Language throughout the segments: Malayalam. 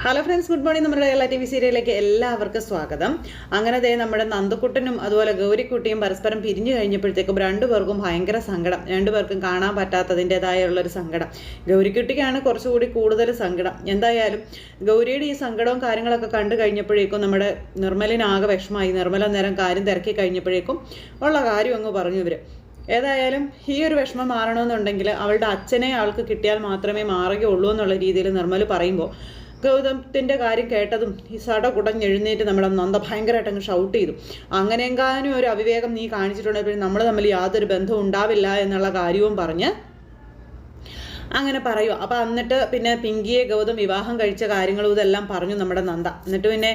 Hello friends, good morning. നമ്മുടെ കേരള TV സീരിയലിലേക്ക് എല്ലാവർക്കും സ്വാഗതം. അങ്ങനെ നമ്മുടെ നന്ദക്കുട്ടനും അതുപോലെ ഗൗരിക്കുട്ടിയും പരസ്പരം പിരിഞ്ഞു കഴിഞ്ഞപ്പോഴത്തേക്കും രണ്ടുപേർക്കും ഭയങ്കര സങ്കടം. രണ്ടുപേർക്കും കാണാൻ പറ്റാത്തതിൻ്റെതായുള്ളൊരു സങ്കടം. ഗൗരിക്കുട്ടിക്കാണ് കുറച്ചുകൂടി കൂടുതൽ സങ്കടം. എന്തായാലും ഗൗരിയുടെ ഈ സങ്കടവും കാര്യങ്ങളൊക്കെ കണ്ടു കഴിഞ്ഞപ്പോഴേക്കും നമ്മുടെ നിർമ്മലിനാകെ വിഷമമായി. നിർമ്മല നേരം കാര്യം തിരക്കി കഴിഞ്ഞപ്പോഴേക്കും ഉള്ള കാര്യം അങ്ങ് പറഞ്ഞു ഇവർ. ഏതായാലും ഈ ഒരു വിഷമം മാറണമെന്നുണ്ടെങ്കിൽ അവളുടെ അച്ഛനെ അവൾക്ക് കിട്ടിയാൽ മാത്രമേ മാറുകയുള്ളൂ എന്നുള്ള രീതിയിൽ നിർമ്മൽ പറയുമ്പോൾ ഗൗതത്തിൻ്റെ കാര്യം കേട്ടതും ഈ സട കുടഞ്ഞെഴുന്നേറ്റ് നമ്മുടെ നന്ദ ഭയങ്കരമായിട്ട് അങ്ങ് ഷൗട്ട് ചെയ്തു. അങ്ങനെയെങ്ങാനും ഒരു അവിവേകം നീ കാണിച്ചിട്ടുണ്ടെങ്കിൽ നമ്മൾ തമ്മിൽ യാതൊരു ബന്ധവും ഉണ്ടാവില്ല എന്നുള്ള കാര്യവും പറഞ്ഞ് അങ്ങനെ പറയുക. അപ്പം എന്നിട്ട് പിന്നെ പിങ്കിയെ ഗൗതം വിവാഹം കഴിച്ച കാര്യങ്ങളും ഇതെല്ലാം പറഞ്ഞു നമ്മുടെ നന്ദ. എന്നിട്ട് പിന്നെ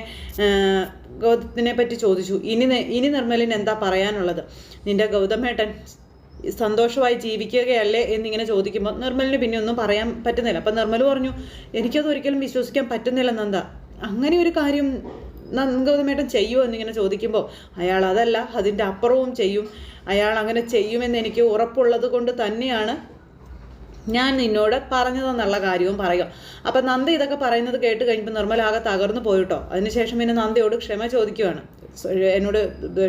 ഗൗതത്തിനെ പറ്റി ചോദിച്ചു, ഇനി നിർമ്മലിന് എന്താ പറയാനുള്ളത്? നിന്റെ ഗൗതമേട്ടൻ സന്തോഷമായി ജീവിക്കുകയല്ലേ എന്നിങ്ങനെ ചോദിക്കുമ്പോൾ നിർമ്മലിന് പിന്നെ ഒന്നും പറയാൻ പറ്റുന്നില്ല. അപ്പം നിർമ്മൽ പറഞ്ഞു, എനിക്കത് ഒരിക്കലും വിശ്വസിക്കാൻ പറ്റുന്നില്ല നന്ദ. അങ്ങനെ ഒരു കാര്യം ഗൗതമേട്ടൻ ചെയ്യുമോ എന്നിങ്ങനെ ചോദിക്കുമ്പോൾ അയാൾ അതല്ല, അതിൻ്റെ അപ്പുറവും ചെയ്യും. അയാൾ അങ്ങനെ ചെയ്യുമെന്ന് എനിക്ക് ഉറപ്പുള്ളത് കൊണ്ട് തന്നെയാണ് ഞാൻ നിന്നോട് പറഞ്ഞതെന്നുള്ള കാര്യവും പറയുക. അപ്പം നന്ദ ഇതൊക്കെ പറയുന്നത് കേട്ട് കഴിഞ്ഞപ്പോൾ നിർമ്മലാകെ തകർന്നു പോയിട്ടോ. അതിനുശേഷം പിന്നെ നന്ദയോട് ക്ഷമ ചോദിക്കുവാണ്. എന്നോട്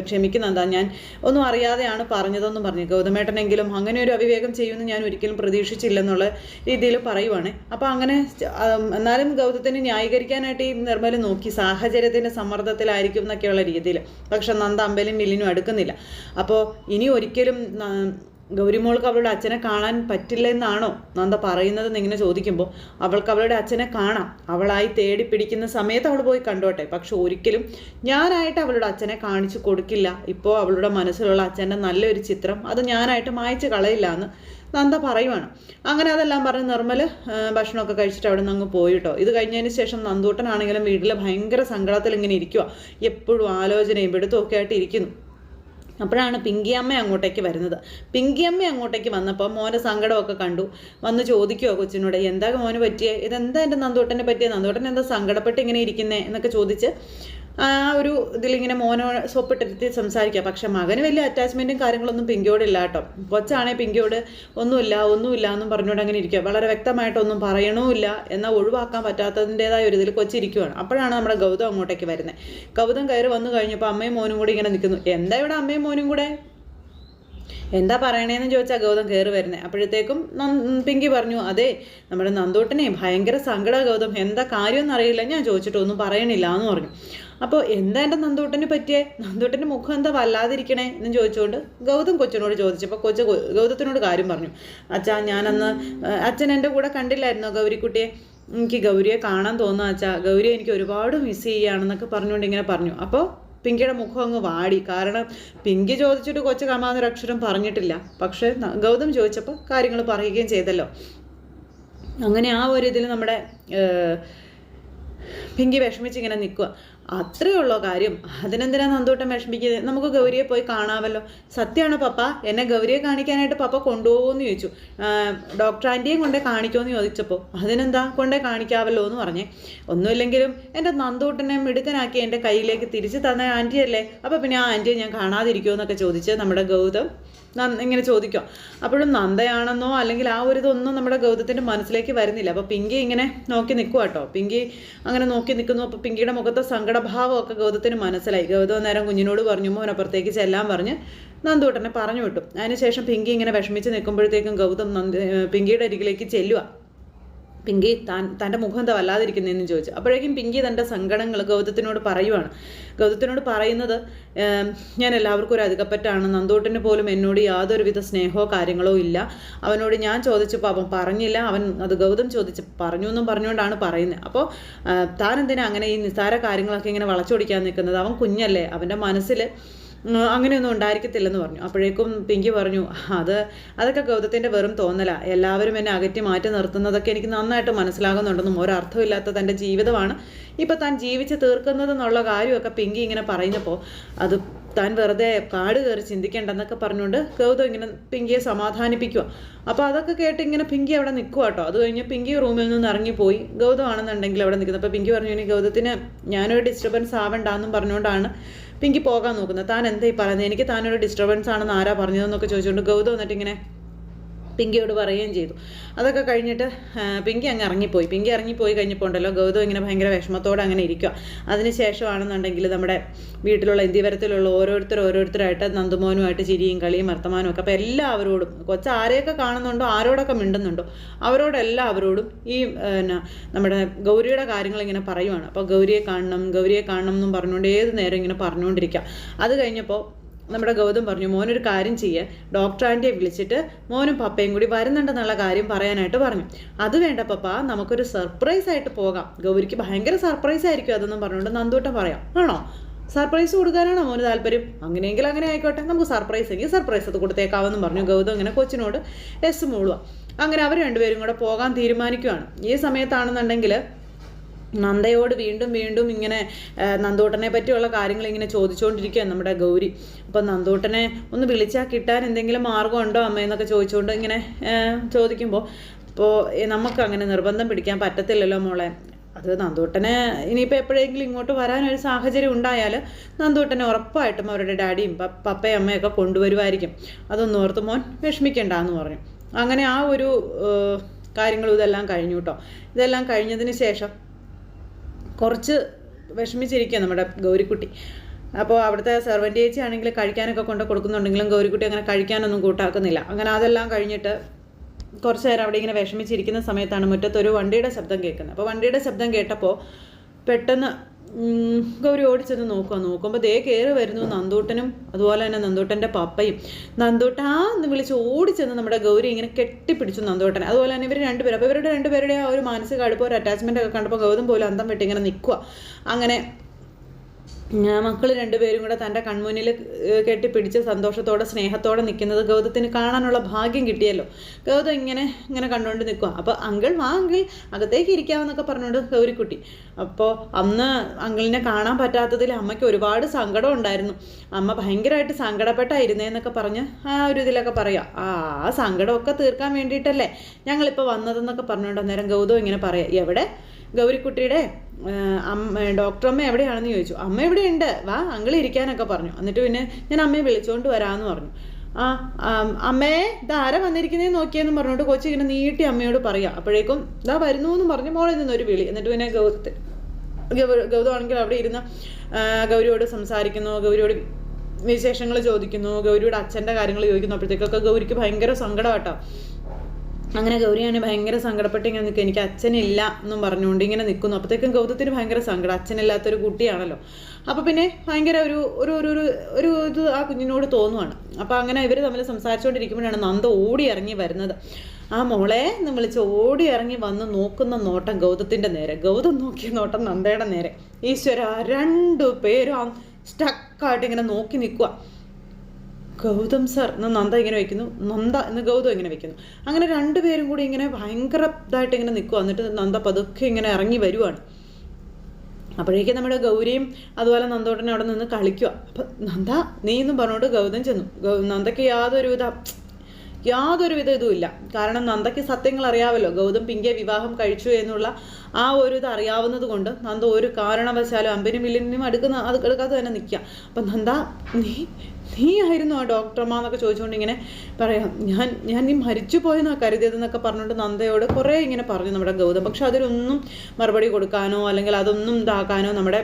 ക്ഷമിക്കുന്നെന്താ, ഞാൻ ഒന്നും അറിയാതെയാണ് പറഞ്ഞതെന്നും പറഞ്ഞു. ഗൗതമേട്ടനെങ്കിലും അങ്ങനെ ഒരു അവിവേകം ചെയ്യുമെന്ന് ഞാൻ ഒരിക്കലും പ്രതീക്ഷിച്ചില്ലെന്നുള്ള രീതിയിൽ പറയുവാണ്. അപ്പോൾ അങ്ങനെ എന്നാലും ഗൗതത്തിന് ന്യായീകരിക്കാനായിട്ട് ഈ നിർമ്മൽ നോക്കി, സാഹചര്യത്തിൻ്റെ സമ്മർദ്ദത്തിലായിരിക്കും എന്നൊക്കെയുള്ള രീതിയിൽ. പക്ഷെ നന്ദ അമ്പലും മില്ലിനും അടുക്കുന്നില്ല. അപ്പോൾ ഇനി ഒരിക്കലും ഗൗരിമോൾക്ക് അവളുടെ അച്ഛനെ കാണാൻ പറ്റില്ലെന്നാണോ നന്ദ പറയുന്നത് എന്നിങ്ങനെ ചോദിക്കുമ്പോൾ അവൾക്ക് അവളുടെ അച്ഛനെ കാണാം. അവളായി തേടി പിടിക്കുന്ന സമയത്ത് അവൾ പോയി കണ്ടോട്ടെ. പക്ഷെ ഒരിക്കലും ഞാനായിട്ട് അവളുടെ അച്ഛനെ കാണിച്ചു കൊടുക്കില്ല. ഇപ്പോൾ അവളുടെ മനസ്സിലുള്ള അച്ഛൻ്റെ നല്ലൊരു ചിത്രം അത് ഞാനായിട്ട് മായ്ച്ചു കളയില്ല എന്ന് നന്ദ പറയുവാണ്. അങ്ങനെ അതെല്ലാം പറഞ്ഞ് നിർമ്മൽ ഭക്ഷണമൊക്കെ കഴിച്ചിട്ട് അവിടെ നിന്ന് അങ്ങ് പോയിട്ടോ. ഇത് കഴിഞ്ഞതിന് ശേഷം നന്ദൂട്ടനാണെങ്കിലും വീട്ടിൽ ഭയങ്കര സങ്കടത്തിൽ ഇങ്ങനെ ഇരിക്കുക. എപ്പോഴും ആലോചനയും പിടുത്തമൊക്കെ ആയിട്ട് ഇരിക്കുന്നു. അപ്പോഴാണ് പിങ്കിയമ്മ അങ്ങോട്ടേക്ക് വരുന്നത്. പിങ്കിയമ്മ അങ്ങോട്ടേക്ക് വന്നപ്പോൾ മോൻ്റെ സങ്കടമൊക്കെ കണ്ടു. വന്ന് ചോദിക്കുമോ കൊച്ചിനോട്, എന്താ മോന് പറ്റിയേ, ഇതെന്താ എൻ്റെ നന്ദൂട്ടനെ പറ്റിയേ, നന്ദൂട്ടൻ എന്താ സങ്കടപ്പെട്ട് ഇങ്ങനെ ഇരിക്കുന്നേ എന്നൊക്കെ ചോദിച്ച് ആ ഒരു ഇതിലിങ്ങനെ മോനോ സൊപ്പിട്ടിരുത്തി സംസാരിക്കുക. പക്ഷെ മകന് വലിയ അറ്റാച്ച്മെൻറ്റും കാര്യങ്ങളൊന്നും പിങ്കിയോടില്ല കേട്ടോ. കൊച്ചാണെങ്കിൽ പിങ്കിയോട് ഒന്നുമില്ല എന്നും പറഞ്ഞുകൊണ്ട് അങ്ങനെ ഇരിക്കുക. വളരെ വ്യക്തമായിട്ടൊന്നും പറയണമില്ല, എന്നാൽ ഒഴിവാക്കാൻ പറ്റാത്തതിൻ്റെതായ ഒരു ഇതിൽ കൊച്ചിരിക്കുകയാണ്. അപ്പോഴാണ് നമ്മുടെ ഗൗതം അങ്ങോട്ടേക്ക് വരുന്നത്. ഗൗതം കയറി വന്നു കഴിഞ്ഞപ്പോൾ അമ്മയും മോനും കൂടി ഇങ്ങനെ നിൽക്കുന്നു. എന്താ ഇവിടെ അമ്മയും മോനും കൂടെ, എന്താ പറയണേന്ന് ചോദിച്ചാൽ ഗൗതം കയറി വരുന്നത്. അപ്പോഴത്തേക്കും പിങ്കി പറഞ്ഞു, അതെ നമ്മുടെ നന്ദൂട്ടനെ ഭയങ്കര സങ്കടം ഗൗതം, എന്താ കാര്യമൊന്നും അറിയില്ല, ഞാൻ ചോദിച്ചിട്ടൊന്നും പറയണില്ല എന്ന് പറഞ്ഞു. അപ്പോൾ എന്താ എൻ്റെ നന്ദൂട്ടന് പറ്റിയേ, നന്ദൂട്ടൻ്റെ മുഖം എന്താ വല്ലാതിരിക്കണേ എന്ന് ചോദിച്ചുകൊണ്ട് ഗൗതം കൊച്ചിനോട് ചോദിച്ചപ്പോൾ കൊച്ച് ഗൗതത്തിനോട് കാര്യം പറഞ്ഞു. അച്ഛാ, ഞാനന്ന് അച്ഛൻ എൻ്റെ കൂടെ കണ്ടില്ലായിരുന്നോ ഗൗരിക്കുട്ടിയെ, എനിക്ക് ഗൗരിയെ കാണാൻ തോന്നുക അച്ഛാ, ഗൗരിയെ എനിക്ക് ഒരുപാട് മിസ് ചെയ്യുകയാണെന്നൊക്കെ പറഞ്ഞുകൊണ്ട് ഇങ്ങനെ പറഞ്ഞു. അപ്പോൾ പിങ്കിയുടെ മുഖം അങ്ങ് വാടി. കാരണം പിങ്കി ചോദിച്ചിട്ട് കൊച്ചു കമാന്നൊരു അക്ഷരം പറഞ്ഞിട്ടില്ല. പക്ഷെ ഗൗതം ചോദിച്ചപ്പോൾ കാര്യങ്ങൾ പറയുകയും ചെയ്തല്ലോ. അങ്ങനെ ആ ഒരു ഇതിൽ നമ്മുടെ പിങ്കി വിഷമിച്ചിങ്ങനെ നിൽക്കുക. അത്രയേ ഉള്ളോ കാര്യം, അതിനെന്തിനാ നന്ദൂട്ടൻ വിഷമിക്കുന്നത്, നമുക്ക് ഗൗരിയെ പോയി കാണാമല്ലോ. സത്യമാണ് പപ്പ, എന്നെ ഗൗരിയെ കാണിക്കാനായിട്ട് പപ്പ കൊണ്ടുപോകുമെന്ന് ചോദിച്ചു. ഡോക്ടർ ആൻറ്റിയും കൊണ്ടേ കാണിക്കുമെന്ന് ചോദിച്ചപ്പോൾ അതിനെന്താ കൊണ്ടേ കാണിക്കാമല്ലോ എന്ന് പറഞ്ഞേ. ഒന്നുമില്ലെങ്കിലും എൻ്റെ നന്ദൂട്ടനെ മിടുക്കനാക്കി എൻ്റെ കയ്യിലേക്ക് തിരിച്ചു തന്ന ആൻറ്റിയല്ലേ, അപ്പോൾ പിന്നെ ആ ആൻറ്റിയെ ഞാൻ കാണാതിരിക്കുമോ എന്നൊക്കെ ചോദിച്ച് നമ്മുടെ ഗൗതം ഇങ്ങനെ ചോദിക്കും. അപ്പോഴും നന്ദയാണെന്നോ അല്ലെങ്കിൽ ആ ഒരു ഇതൊന്നും നമ്മുടെ ഗൗതത്തിൻ്റെ മനസ്സിലേക്ക് വരുന്നില്ല. അപ്പോൾ പിങ്കി ഇങ്ങനെ നോക്കി നിൽക്കുക കേട്ടോ. പിങ്കി അങ്ങനെ നോക്കി നിൽക്കുന്നു. അപ്പോൾ പിങ്കിയുടെ മുഖത്തെ സങ്കടഭാവമൊക്കെ ഗൗതത്തിന് മനസ്സിലായി. ഗൗതം നേരം കുഞ്ഞിനോട് പറഞ്ഞു, മോനപ്പുറത്തേക്ക് ചെല്ലാൻ പറഞ്ഞ് നന്ദൂട്ടനെ പറഞ്ഞു വിട്ടു. അതിനുശേഷം പിങ്കി ഇങ്ങനെ വിഷമിച്ച് നിൽക്കുമ്പോഴത്തേക്കും ഗൗതം പിങ്കിയുടെ അരികിലേക്ക് ചെല്ലുക. പിങ്കി തൻ്റെ മുഖം എന്താ വല്ലാതിരിക്കുന്നതെന്ന് ചോദിച്ചു. അപ്പോഴേക്കും പിങ്കി തൻ്റെ സങ്കടങ്ങൾ ഗൗതത്തിനോട് പറയുവാണ്. ഗൗതത്തിനോട് പറയുന്നത്, ഞാൻ എല്ലാവർക്കും ഒരു അധികപ്പറ്റാണ്, നന്ദൂട്ടന് പോലും എന്നോട് യാതൊരുവിധ സ്നേഹമോ കാര്യങ്ങളോ ഇല്ല. അവനോട് ഞാൻ ചോദിച്ചപ്പോൾ അവൻ പറഞ്ഞില്ല, അവൻ അത് ഗൗതം ചോദിച്ച് പറഞ്ഞു എന്നും പറഞ്ഞുകൊണ്ടാണ് പറയുന്നത്. അപ്പോൾ താൻ എന്തിനാ അങ്ങനെ ഈ നിസ്സാര കാര്യങ്ങളൊക്കെ ഇങ്ങനെ വളച്ചൊടിക്കാൻ നിൽക്കുന്നത്, അവൻ കുഞ്ഞല്ലേ, അവൻ്റെ മനസ്സിൽ അങ്ങനെയൊന്നും ഉണ്ടായിരിക്കത്തില്ലെന്ന് പറഞ്ഞു. അപ്പോഴേക്കും പിങ്കി പറഞ്ഞു, അതൊക്കെ ഗൗതത്തിൻ്റെ വെറും തോന്നല, എല്ലാവരും എന്നെ അകറ്റി മാറ്റി നിർത്തുന്നതൊക്കെ എനിക്ക് നന്നായിട്ട് മനസ്സിലാകുന്നുണ്ടെന്നും ഒരർത്ഥമില്ലാത്ത തൻ്റെ ജീവിതമാണ് ഇപ്പോൾ താൻ ജീവിച്ച് തീർക്കുന്നതെന്നുള്ള കാര്യമൊക്കെ പിങ്കി ഇങ്ങനെ പറയുന്നപ്പോൾ അത് താൻ വെറുതെ കാട് കയറി ചിന്തിക്കേണ്ടെന്നൊക്കെ പറഞ്ഞുകൊണ്ട് ഗൗതം ഇങ്ങനെ പിങ്കിയെ സമാധാനിപ്പിക്കുക. അപ്പോൾ അതൊക്കെ കേട്ട് ഇങ്ങനെ പിങ്കി അവിടെ നിൽക്കുക കേട്ടോ. അത് കഴിഞ്ഞ് പിങ്കി റൂമിൽ നിന്ന് ഇറങ്ങിപ്പോയി. ഗൗതം ആണെന്നുണ്ടെങ്കിൽ അവിടെ നിൽക്കുന്നത്. അപ്പോൾ പിങ്കി പറഞ്ഞു, ഇനി ഗൗതത്തിന് ഞാനൊരു ഡിസ്റ്റർബൻസ് ആവണ്ടെന്നും പറഞ്ഞുകൊണ്ടാണ് പിങ്കി പോകാൻ നോക്കുന്നത്. താൻ എന്താ ഈ പറയുന്നത്, എനിക്ക് താനൊരു ഡിസ്റ്റർബൻസ് ആണെന്ന് ആരാ പറഞ്ഞതെന്നൊക്കെ ചോദിച്ചുകൊണ്ട് ഗൗതം എന്നിട്ട് ഇങ്ങനെ പിങ്കിയോട് പറയുകയും ചെയ്തു. അതൊക്കെ കഴിഞ്ഞിട്ട് പിങ്കി ഇറങ്ങിപ്പോയി കഴിഞ്ഞപ്പോൾ ഉണ്ടല്ലോ ഗൗതം ഇങ്ങനെ ഭയങ്കര വിഷമത്തോടെ അങ്ങനെ ഇരിക്കുക. അതിനുശേഷമാണെന്നുണ്ടെങ്കിൽ നമ്മുടെ വീട്ടിലുള്ള ഇന്ത്യവരത്തിലുള്ള ഓരോരുത്തരായിട്ട് നന്ദുമോനുമായിട്ട് ചിരിയും കളിയും വർത്തമാനവും ഒക്കെ. അപ്പോൾ എല്ലാവരോടും ആരെയൊക്കെ കാണുന്നുണ്ടോ ആരോടൊക്കെ മിണ്ടുന്നുണ്ടോ അവരോടും ഈ നമ്മുടെ ഗൗരിയുടെ കാര്യങ്ങൾ ഇങ്ങനെ പറയുവാണ്. അപ്പോൾ ഗൗരിയെ കാണണം എന്നും പറഞ്ഞുകൊണ്ട് ഏത് നേരം ഇങ്ങനെ പറഞ്ഞുകൊണ്ടിരിക്കുക. അത് കഴിഞ്ഞപ്പോൾ നമ്മുടെ ഗൗതം പറഞ്ഞു, മോനൊരു കാര്യം ചെയ്യുക, ഡോക്ടർ ആൻറ്റിയെ വിളിച്ചിട്ട് മോനും പപ്പയും കൂടി വരുന്നുണ്ടെന്നുള്ള കാര്യം പറയാനായിട്ട് പറഞ്ഞു. അത് വേണ്ട പപ്പ, നമുക്കൊരു സർപ്രൈസ് ആയിട്ട് പോകാം, ഗൗരിക്ക് ഭയങ്കര സർപ്രൈസ് ആയിരിക്കും അതെന്നും പറഞ്ഞുകൊണ്ട് നന്ദൂട്ടൻ പറയാം. ആണോ, സർപ്രൈസ് കൊടുക്കാനാണോ മോന് താല്പര്യം? അങ്ങനെയെങ്കിൽ അങ്ങനെ ആയിക്കോട്ടെ, നമുക്ക് സർപ്രൈസ് അത് കൊടുത്തേക്കാവെന്നും പറഞ്ഞു. ഗൗതം ഇങ്ങനെ കൊച്ചിനോട് എസ് മൂളുക. അങ്ങനെ അവർ രണ്ടുപേരും കൂടെ പോകാൻ തീരുമാനിക്കുകയാണ്. ഈ സമയത്താണെന്നുണ്ടെങ്കിൽ നന്ദയോട് വീണ്ടും ഇങ്ങനെ നന്ദൂട്ടനെ പറ്റിയുള്ള കാര്യങ്ങൾ ഇങ്ങനെ ചോദിച്ചുകൊണ്ടിരിക്കുകയാണ് നമ്മുടെ ഗൗരി. അപ്പം നന്ദൂട്ടനെ ഒന്ന് വിളിച്ചാൽ കിട്ടാൻ എന്തെങ്കിലും മാർഗമുണ്ടോ അമ്മയെന്നൊക്കെ ചോദിച്ചുകൊണ്ട് ഇങ്ങനെ ചോദിക്കുമ്പോൾ, അപ്പോൾ നമുക്ക് അങ്ങനെ നിർബന്ധം പിടിക്കാൻ പറ്റത്തില്ലല്ലോ മോളെ. അത് നന്ദൂട്ടനെ ഇനിയിപ്പോൾ എപ്പോഴെങ്കിലും ഇങ്ങോട്ട് വരാനൊരു സാഹചര്യം ഉണ്ടായാൽ നന്ദൂട്ടനെ ഉറപ്പായിട്ടും അവരുടെ ഡാഡിയും പപ്പയും അമ്മയൊക്കെ കൊണ്ടുവരുമായിരിക്കും. അതൊന്നും ഓർത്ത് മോൻ വിഷമിക്കണ്ടെന്ന് പറഞ്ഞു. അങ്ങനെ ആ ഒരു കാര്യങ്ങളും ഇതെല്ലാം കഴിഞ്ഞു കേട്ടോ. ഇതെല്ലാം കഴിഞ്ഞതിന് ശേഷം കുറച്ച് വിഷമിച്ചിരിക്കുക നമ്മുടെ ഗൗരിക്കുട്ടി. അപ്പോൾ അവിടുത്തെ സെർവൻ്റ് ചേച്ചി ആണെങ്കിൽ കഴിക്കാനൊക്കെ കൊടുക്കുന്നുണ്ടെങ്കിലും ഗൗരിക്കുട്ടി അങ്ങനെ കഴിക്കാനൊന്നും കൂട്ടാക്കുന്നില്ല. അങ്ങനെ അതെല്ലാം കഴിഞ്ഞിട്ട് കുറച്ച് നേരം അവിടെ ഇങ്ങനെ വിഷമിച്ചിരിക്കുന്ന സമയത്താണ് മുറ്റത്തൊരു വണ്ടിയുടെ ശബ്ദം കേൾക്കുന്നത്. അപ്പോൾ വണ്ടിയുടെ ശബ്ദം കേട്ടപ്പോൾ പെട്ടെന്ന് ഗൗരി ഓടിച്ചെന്ന് നോക്കുമ്പോൾ ദേ കയറി വരുന്നു നന്ദൂട്ടനും അതുപോലെ തന്നെ നന്ദൂട്ടൻ്റെ പപ്പയും. നന്ദൂട്ടാ എന്ന് വിളിച്ച് ഓടിച്ചെന്ന് നമ്മുടെ ഗൗരി ഇങ്ങനെ കെട്ടിപ്പിടിച്ചു നന്ദൂട്ടനെ. അതുപോലെ തന്നെ ഇവർ രണ്ടുപേരും. അപ്പോൾ ഇവരുടെ രണ്ടുപേരുടെ ആ ഒരു മാനസിക അടുപ്പം, ഒരു അറ്റാച്ച്മെൻ്റ് ഒക്കെ കണ്ടപ്പോൾ ഗൗതം പോലും അന്തം വിട്ട് ഇങ്ങനെ നിൽക്കുക. അങ്ങനെ മക്കൾ രണ്ടുപേരും കൂടെ തൻ്റെ കൺമുന്നിൽ കെട്ടിപ്പിടിച്ച് സന്തോഷത്തോടെ സ്നേഹത്തോടെ നിൽക്കുന്നത് ഗൗതത്തിന് കാണാനുള്ള ഭാഗ്യം കിട്ടിയല്ലോ. ഗൗതം ഇങ്ങനെ കണ്ടുകൊണ്ട് നിൽക്കുക. അപ്പോൾ അങ്കിൾ അകത്തേക്ക് ഇരിക്കാമെന്നൊക്കെ പറഞ്ഞുകൊണ്ട് ഗൗരിക്കുട്ടി. അപ്പോൾ അന്ന് അങ്കിളിനെ കാണാൻ പറ്റാത്തതിൽ അമ്മയ്ക്ക് ഒരുപാട് സങ്കടം ഉണ്ടായിരുന്നു. അമ്മ ഭയങ്കരമായിട്ട് സങ്കടപ്പെട്ടായിരുന്നേന്നൊക്കെ പറഞ്ഞ് ആ ഒരു ഇതിലൊക്കെ പറയാം. ആ സങ്കടമൊക്കെ തീർക്കാൻ വേണ്ടിയിട്ടല്ലേ ഞങ്ങളിപ്പോൾ വന്നതെന്നൊക്കെ പറഞ്ഞുകൊണ്ട് അന്നേരം ഗൗതം ഇങ്ങനെ പറയാം. എവിടെ ഗൗരിക്കുട്ടിയുടെ ഡോക്ടർ അമ്മ എവിടെയാണെന്ന് ചോദിച്ചു. അമ്മ ഇവിടെ ഉണ്ട്, വാ അങ്കിൾ ഇരിക്കാനൊക്കെ പറഞ്ഞു. എന്നിട്ട് പിന്നെ ഞാൻ അമ്മയെ വിളിച്ചുകൊണ്ട് വരാമെന്ന് പറഞ്ഞു. അമ്മേ ഇതാരാ വന്നിരിക്കുന്നതെന്ന് നോക്കിയെന്ന് പറഞ്ഞുകൊണ്ട് കൊച്ചി ഇങ്ങനെ നീട്ടി അമ്മയോട് പറയാം. അപ്പോഴേക്കും ഇതാ വരുന്നു എന്ന് പറഞ്ഞ് മോളിൽ നിന്നൊരു വിളി. എന്നിട്ട് പിന്നെ ഗൗതം ആണെങ്കിൽ അവിടെ ഇരുന്ന് ഗൗരിയോട് സംസാരിക്കുന്നു, ഗൗരിയോട് വിശേഷങ്ങൾ ചോദിക്കുന്നു, ഗൗരിയുടെ അച്ഛൻ്റെ കാര്യങ്ങൾ ചോദിക്കുന്നു. അപ്പോഴത്തേക്കൊക്കെ ഗൗരിക്ക് ഭയങ്കര സങ്കടമാട്ടോ. അങ്ങനെ ഗൗരിയാണ് ഭയങ്കര സങ്കടപ്പെട്ട് ഇങ്ങനെ നിൽക്കുക. എനിക്ക് അച്ഛനില്ല എന്നും പറഞ്ഞുകൊണ്ട് ഇങ്ങനെ നിൽക്കുന്നു. അപ്പോഴത്തേക്കും ഗൗതത്തിന് ഭയങ്കര സങ്കടം, അച്ഛനില്ലാത്തൊരു കുട്ടിയാണല്ലോ. അപ്പോൾ പിന്നെ ഭയങ്കര ഒരു ഇത് ആ കുഞ്ഞിനോട് തോന്നുവാണ്. അപ്പോൾ അങ്ങനെ ഇവർ തമ്മിൽ സംസാരിച്ചുകൊണ്ടിരിക്കുമ്പോഴാണ് നന്ദ ഓടി ഇറങ്ങി വരുന്നത്. ആ മോളെ എന്ന് വിളിച്ച് ഓടി ഇറങ്ങി വന്ന് നോക്കുന്ന നോട്ടം ഗൗതത്തിൻ്റെ നേരെ. ഗൗതം നോക്കിയ നോട്ടം നന്ദയുടെ നേരെ. ഈശ്വര, രണ്ടുപേരും സ്റ്റക്കായിട്ട് ഇങ്ങനെ നോക്കി നിൽക്കുക. ഗൗതം സർ എന്ന് നന്ദ ഇങ്ങനെ വയ്ക്കുന്നു, നന്ദ എന്ന് ഗൗതം ഇങ്ങനെ വയ്ക്കുന്നു. അങ്ങനെ രണ്ടുപേരും കൂടി ഇങ്ങനെ ഭയങ്കര ഇതായിട്ട് ഇങ്ങനെ നിൽക്കുക. എന്നിട്ട് നന്ദ പതുക്കെ ഇങ്ങനെ ഇറങ്ങി വരുവാണ്. അപ്പോഴേക്കും നമ്മുടെ ഗൗരിയും അതുപോലെ നന്ദോട്ടനെ അവിടെ നിന്ന് കളിക്കുക. അപ്പം നന്ദ നീ എന്നും പറഞ്ഞുകൊണ്ട് ഗൗതം ചെന്നു. നന്ദയ്ക്ക് യാതൊരുവിധ ഇതുമില്ല. കാരണം നന്ദയ്ക്ക് സത്യങ്ങൾ അറിയാമല്ലോ. ഗൗതം പിങ്കിയെ വിവാഹം കഴിച്ചു എന്നുള്ള ആ ഒരു ഇത് അറിയാവുന്നത് കൊണ്ട് നന്ദ ഒരു കാരണവശാലും അമ്പിനും വില്ലിനും അടുക്കാതെ തന്നെ നിൽക്കുക. അപ്പം നന്ദ നീ ആയിരുന്നു ആ ഡോക്ടർമാ എന്നൊക്കെ ചോദിച്ചുകൊണ്ട് ഇങ്ങനെ പറയാം. ഞാൻ നീ മരിച്ചു പോയെന്നാണ് കരുതിയതെന്നൊക്കെ പറഞ്ഞുകൊണ്ട് നന്ദയോട് കുറേ ഇങ്ങനെ പറഞ്ഞു നമ്മുടെ ഗൗതം. പക്ഷെ അതിലൊന്നും മറുപടി കൊടുക്കാനോ അല്ലെങ്കിൽ അതൊന്നും ഇതാക്കാനോ നമ്മുടെ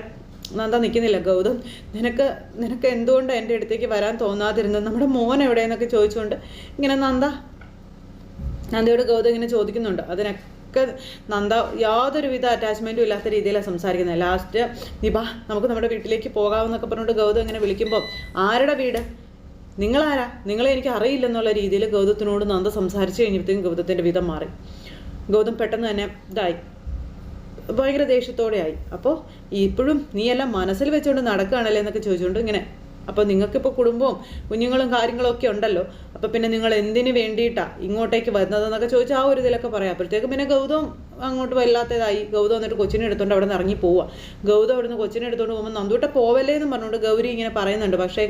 നന്ദ നിൽക്കുന്നില്ല. ഗൗതം നിനക്ക് എന്തുകൊണ്ട് എൻ്റെ അടുത്തേക്ക് വരാൻ തോന്നാതിരുന്നത്, നമ്മുടെ മോൻ എവിടെയെന്നൊക്കെ ചോദിച്ചുകൊണ്ട് ഇങ്ങനെ നന്ദയോട് ഗൗതം ഇങ്ങനെ ചോദിക്കുന്നുണ്ട്. അതിനൊക്കെ നന്ദ യാതൊരുവിധ അറ്റാച്ച്മെൻറ്റും ഇല്ലാത്ത രീതിയിലാണ് സംസാരിക്കുന്നത്. ലാസ്റ്റ് നമുക്ക് നമ്മുടെ വീട്ടിലേക്ക് പോകാമെന്നൊക്കെ പറഞ്ഞുകൊണ്ട് ഗൗതം ഇങ്ങനെ വിളിക്കുമ്പോൾ ആരുടെ വീട്, നിങ്ങളാരാ, നിങ്ങളെ എനിക്ക് അറിയില്ലെന്നുള്ള രീതിയിൽ ഗൗതത്തിനോട് നന്ദ സംസാരിച്ച് കഴിഞ്ഞപ്പോഴത്തേക്കും ഗൗതത്തിൻ്റെ വിധം മാറി. ഗൗതം പെട്ടെന്ന് തന്നെ ഭയങ്കര ദേഷ്യത്തോടെ ആയി. അപ്പോൾ ഇപ്പോഴും നീയെല്ലാം മനസ്സിൽ വെച്ചുകൊണ്ട് നടക്കുകയാണല്ലേ എന്നൊക്കെ ചോദിച്ചുകൊണ്ട് ഇങ്ങനെ. അപ്പോൾ നിങ്ങൾക്കിപ്പോൾ കുടുംബവും കുഞ്ഞുങ്ങളും കാര്യങ്ങളും ഒക്കെ ഉണ്ടല്ലോ, അപ്പോൾ പിന്നെ നിങ്ങൾ എന്തിനു വേണ്ടിയിട്ടാണ് ഇങ്ങോട്ടേക്ക് വരുന്നതെന്നൊക്കെ ചോദിച്ചാൽ ആ ഒരു ഇതിലൊക്കെ പറയാം. അപ്പോഴത്തേക്കും പിന്നെ ഗൗതം അങ്ങോട്ട് വല്ലാത്തതായി. ഗൗതം എന്നിട്ട് കൊച്ചിനെ എടുത്തുകൊണ്ട് അവിടെ നിന്ന് ഇറങ്ങി പോവുക. ഗൗതം അവിടെ നിന്ന് കൊച്ചിനെ എടുത്തുകൊണ്ട് പോകുമ്പോൾ നന്ദൂട്ട പോവല്ലേ എന്ന് പറഞ്ഞുകൊണ്ട് ഗൗരി ഇങ്ങനെ പറയുന്നുണ്ട്. പക്ഷേ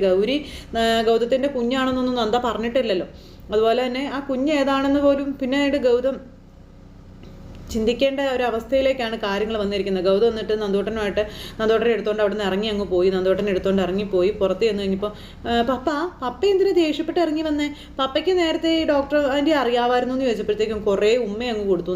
ഗൗതത്തിൻ്റെ കുഞ്ഞാണെന്നൊന്നും നന്ദ പറഞ്ഞിട്ടില്ലല്ലോ. അതുപോലെ തന്നെ ആ കുഞ്ഞ് ഏതാണെന്ന് പോലും പിന്നീട് ഗൗതം ചിന്തിക്കേണ്ട ഒരു അവസ്ഥയിലേക്കാണ് കാര്യങ്ങൾ വന്നിരിക്കുന്നത്. ഗൗതം എന്നിട്ട് നന്ദോട്ടനെ എടുത്തുകൊണ്ട് അവിടെ നിന്ന് ഇറങ്ങി അങ്ങ് പോയി. നന്ദോട്ടനെ എടുത്തുകൊണ്ട് ഇറങ്ങിപ്പോയി. പുറത്ത് ചെന്ന് കഴിഞ്ഞപ്പോൾ പപ്പ എന്തിനാ ദേഷ്യപ്പെട്ട് ഇറങ്ങി വന്നേ? പപ്പയ്ക്ക് നേരത്തെ ഈ ഡോക്ടർ ആൻറ്റി അറിയാമായിരുന്നു എന്ന് ചോദിച്ചപ്പോഴത്തേക്കും കുറേ ഉമ്മ അങ്ങ് കൊടുത്തു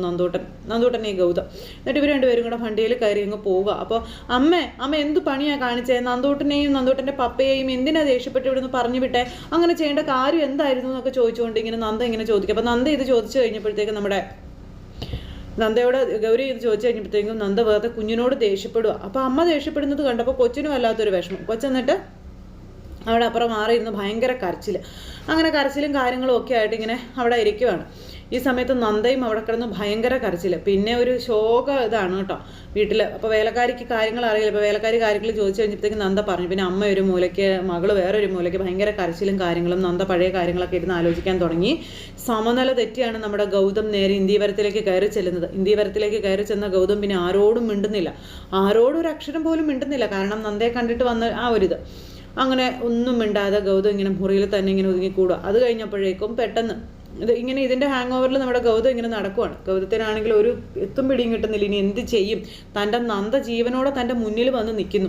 നന്ദോട്ടനെ ഗൗതം. എന്നിട്ട് ഇവർ രണ്ടുപേരും കൂടെ വണ്ടിയിൽ കയറി അങ്ങ് പോവുക. അപ്പോൾ അമ്മ എന്ത് പണിയാണ് കാണിച്ചത്? നന്ദോട്ടനെയും നന്ദോട്ടൻ്റെ പപ്പയെയും എന്തിനാ ദേഷ്യപ്പെട്ട് ഇവിടെ നിന്ന് പറഞ്ഞു വിട്ടേ? അങ്ങനെ ചെയ്യേണ്ട കാര്യം എന്തായിരുന്നു എന്നൊക്കെ ചോദിച്ചുകൊണ്ട് ഇങ്ങനെ നന്ദ ഇങ്ങനെ ചോദിക്കും. അപ്പോൾ നന്ദ ഇത് ചോദിച്ചു കഴിഞ്ഞപ്പോഴത്തേക്കും നന്ദയോട് ഗൗരി ഇത് ചോദിച്ചു കഴിഞ്ഞപ്പോഴത്തേക്കും നന്ദ വേറെ കുഞ്ഞിനോട് ദേഷ്യപ്പെടുക. അപ്പോൾ അമ്മ ദേഷ്യപ്പെടുന്നത് കണ്ടപ്പോൾ കൊച്ചിനും വല്ലാത്തൊരു വിഷമം. കൊച്ചെന്നിട്ട് അവിടെ അപ്പുറം മാറിയിരുന്ന് ഭയങ്കര കരച്ചിൽ. അങ്ങനെ കരച്ചിലും കാര്യങ്ങളും ഒക്കെ ആയിട്ട് ഇങ്ങനെ അവിടെ ഇരിക്കുവാണ്. ഈ സമയത്ത് നന്ദയും അവിടെ കിടന്ന് ഭയങ്കര കരച്ചിൽ. പിന്നെ ഒരു ശോക ഇതാണ് കേട്ടോ വീട്ടിൽ. അപ്പോൾ വേലക്കാരിക്ക് കാര്യങ്ങൾ അറിയില്ല. ഇപ്പോൾ വേലക്കാരി കാര്യങ്ങൾ ചോദിച്ചു കഴിഞ്ഞപ്പോഴത്തേക്കും നന്ദ പറഞ്ഞു. പിന്നെ അമ്മ ഒരു മൂലയ്ക്ക്, മകള് വേറൊരു മൂലയ്ക്ക്, ഭയങ്കര കരച്ചിലും കാര്യങ്ങളും. നന്ദ പഴയ കാര്യങ്ങളൊക്കെ ഇരുന്ന് ആലോചിക്കാൻ തുടങ്ങി. സമനില തെറ്റിയാണ് നമ്മുടെ ഗൗതം നേരെ ഇന്ദീവരത്തിലേക്ക് കയറി ചെല്ലുന്നത്. ഇന്ദീവരത്തിലേക്ക് കയറി ചെന്ന ഗൗതം പിന്നെ ആരോടും മിണ്ടുന്നില്ല. ആരോടും ഒരു അക്ഷരം പോലും മിണ്ടുന്നില്ല. കാരണം നന്ദയെ കണ്ടിട്ട് വന്ന ആ ഒരിത്. അങ്ങനെ ഒന്നും മിണ്ടാതെ ഗൗതം ഇങ്ങനെ മുറിയിൽ തന്നെ ഇങ്ങനെ ഒതുങ്ങിക്കൂടുക. അത് കഴിഞ്ഞപ്പോഴേക്കും പെട്ടെന്ന് ഇതിൻ്റെ ഹാങ് ഓവറിൽ നമ്മുടെ ഗൗതം ഇങ്ങനെ നടക്കുവാണ്. ഗൗതത്തിനാണെങ്കിൽ ഒരു എത്തും പിടിയും കിട്ടുന്നില്ല. ഇനി എന്ത് ചെയ്യും? തൻ്റെ നന്ദ ജീവനോടെ തൻ്റെ മുന്നിൽ വന്ന് നിൽക്കുന്നു.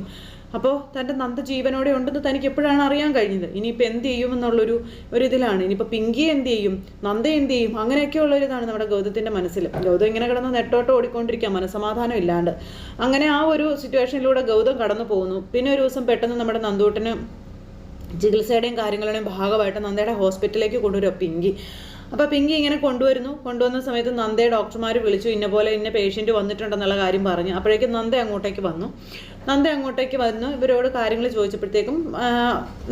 അപ്പോൾ തൻ്റെ നന്ദ ജീവനോടെ ഉണ്ടെന്ന് തനിക്ക് എപ്പോഴാണ് അറിയാൻ കഴിഞ്ഞത്? ഇനിയിപ്പോൾ എന്ത് ചെയ്യുമെന്നുള്ളൊരു ഇതിലാണ്. ഇനിയിപ്പോൾ പിങ്കി എന്ത് ചെയ്യും, നന്ദ എന്ത് ചെയ്യും, അങ്ങനെയൊക്കെ ഉള്ളൊരിതാണ് നമ്മുടെ ഗൗതത്തിൻ്റെ മനസ്സിൽ. ഗൗതം ഇങ്ങനെ കിടന്ന് നെട്ടോട്ട് ഓടിക്കൊണ്ടിരിക്കുക, മനസ്സമാധാനം ഇല്ലാണ്ട്. അങ്ങനെ ആ ഒരു സിറ്റുവേഷനിലൂടെ ഗൗതം കടന്നു പോകുന്നു. പിന്നെ ഒരു ദിവസം പെട്ടെന്ന് നമ്മുടെ നന്ദൂട്ടന് ചികിത്സയുടെയും കാര്യങ്ങളുടെയും ഭാഗമായിട്ട് നന്ദയുടെ ഹോസ്പിറ്റലിലേക്ക് കൊണ്ടുവരും പിങ്കി. അപ്പോൾ പിങ്കി ഇങ്ങനെ കൊണ്ടുവന്ന സമയത്ത് നന്ദയെ ഡോക്ടർമാർ വിളിച്ചു. ഇന്ന പേഷ്യൻറ്റ് വന്നിട്ടുണ്ടെന്നുള്ള കാര്യം പറഞ്ഞു. അപ്പോഴേക്കും നന്ദ അങ്ങോട്ടേക്ക് വന്നു. ഇവരോട് കാര്യങ്ങൾ ചോദിച്ചപ്പോഴത്തേക്കും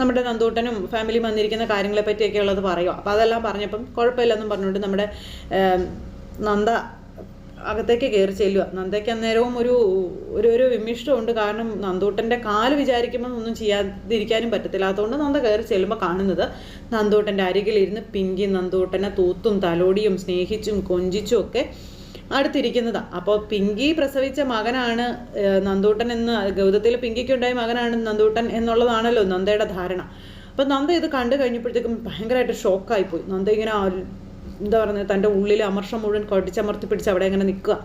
നമ്മുടെ നന്ദൂട്ടനും ഫാമിലി വന്നിരിക്കുന്ന കാര്യങ്ങളെ പറ്റിയൊക്കെ ഉള്ളത് പറയുക. അപ്പോൾ അതെല്ലാം പറഞ്ഞപ്പം കുഴപ്പമില്ലെന്നും പറഞ്ഞുകൊണ്ട് നമ്മുടെ നന്ദ അകത്തേക്ക് കയറി ചെല്ലുക. നന്ദയ്ക്ക് അന്നേരവും ഒരു വിമിഷ്ടമുണ്ട്. കാരണം നന്ദൂട്ടൻ്റെ കാല് വിചാരിക്കുമ്പോൾ ഒന്നും ചെയ്യാതിരിക്കാനും പറ്റത്തില്ല. അതുകൊണ്ട് നന്ദ കയറി ചെല്ലുമ്പോൾ കാണുന്നത് നന്ദൂട്ടൻ്റെ അരികിലിരുന്ന് പിങ്കി നന്ദൂട്ടനെ തൂത്തും തലോടിയും സ്നേഹിച്ചും കൊഞ്ചിച്ചും ഒക്കെ അടുത്തിരിക്കുന്നതാണ്. അപ്പോൾ പിങ്കി പ്രസവിച്ച മകനാണ് നന്ദൂട്ടൻ എന്ന്, ഗൗതത്തിൽ പിങ്കിക്കുണ്ടായ മകനാണ് നന്ദൂട്ടൻ എന്നുള്ളതാണല്ലോ നന്ദയുടെ ധാരണ. അപ്പോൾ നന്ദ ഇത് കണ്ടു കഴിഞ്ഞപ്പോഴത്തേക്കും ഭയങ്കരമായിട്ട് ഷോക്കായിപ്പോയി. നന്ദ ഇങ്ങനെ എന്താ പറയുന്നത്, തൻ്റെ ഉള്ളിൽ അമർഷം മുഴുവൻ കടിച്ചമർത്തി പിടിച്ച് അവിടെ ഇങ്ങനെ നിൽക്കുക.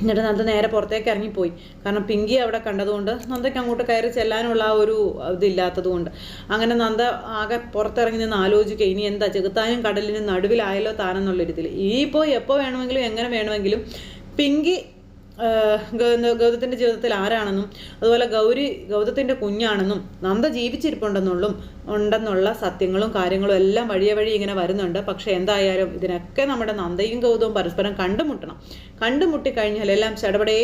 എന്നിട്ട് നന്ദ നേരെ പുറത്തേക്ക് ഇറങ്ങിപ്പോയി. കാരണം പിങ്കി അവിടെ കണ്ടതുകൊണ്ട് നന്ദയ്ക്ക് അങ്ങോട്ട് കയറി ചെല്ലാനുള്ള ആ ഒരു ഇതില്ലാത്തത് കൊണ്ട്. അങ്ങനെ നന്ദ ആകെ പുറത്തിറങ്ങി നിന്ന് ആലോചിക്കുക, ഇനി എന്താ ചെകുത്താനും കടലിനും നടുവിലായല്ലോ താനെന്നുള്ളൊരിതിൽ. ഇനിയിപ്പോൾ എപ്പോൾ വേണമെങ്കിലും എങ്ങനെ വേണമെങ്കിലും പിങ്കി ഗൗതത്തിൻ്റെ ജീവിതത്തിൽ ആരാണെന്നും അതുപോലെ ഗൗതത്തിൻ്റെ കുഞ്ഞാണെന്നും നന്ദ ജീവിച്ചിരിപ്പുണ്ടെന്നുള്ള സത്യങ്ങളും കാര്യങ്ങളും എല്ലാം വഴി ഇങ്ങനെ വരുന്നുണ്ട്. പക്ഷേ എന്തായാലും ഇതിനൊക്കെ നമ്മുടെ നന്ദയും ഗൗതവും പരസ്പരം കണ്ടുമുട്ടിക്കഴിഞ്ഞാൽ എല്ലാം ചടപടേ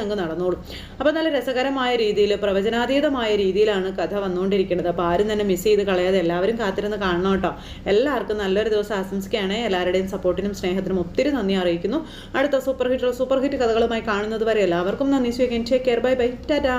അങ്ങ് നടന്നോളും. അപ്പോൾ നല്ല രസകരമായ രീതിയിൽ, പ്രവചനാതീതമായ രീതിയിലാണ് കഥ വന്നുകൊണ്ടിരിക്കുന്നത്. അപ്പോൾ ആരും തന്നെ മിസ് ചെയ്ത് കളയാതെ എല്ലാവരും കാത്തിരുന്ന് കാണണം കേട്ടോ. എല്ലാവർക്കും നല്ലൊരു ദിവസം ആശംസിക്കുകയാണ്. എല്ലാവരുടെയും സപ്പോർട്ടിനും സ്നേഹത്തിനും ഒത്തിരി നന്ദി അറിയിക്കുന്നു. അടുത്ത സൂപ്പർ ഹിറ്റ് കഥകളുമായി കാണുന്നത് വരെ എല്ലാവർക്കും നന്ദി. Take care. ബൈ. ടാറ്റാ.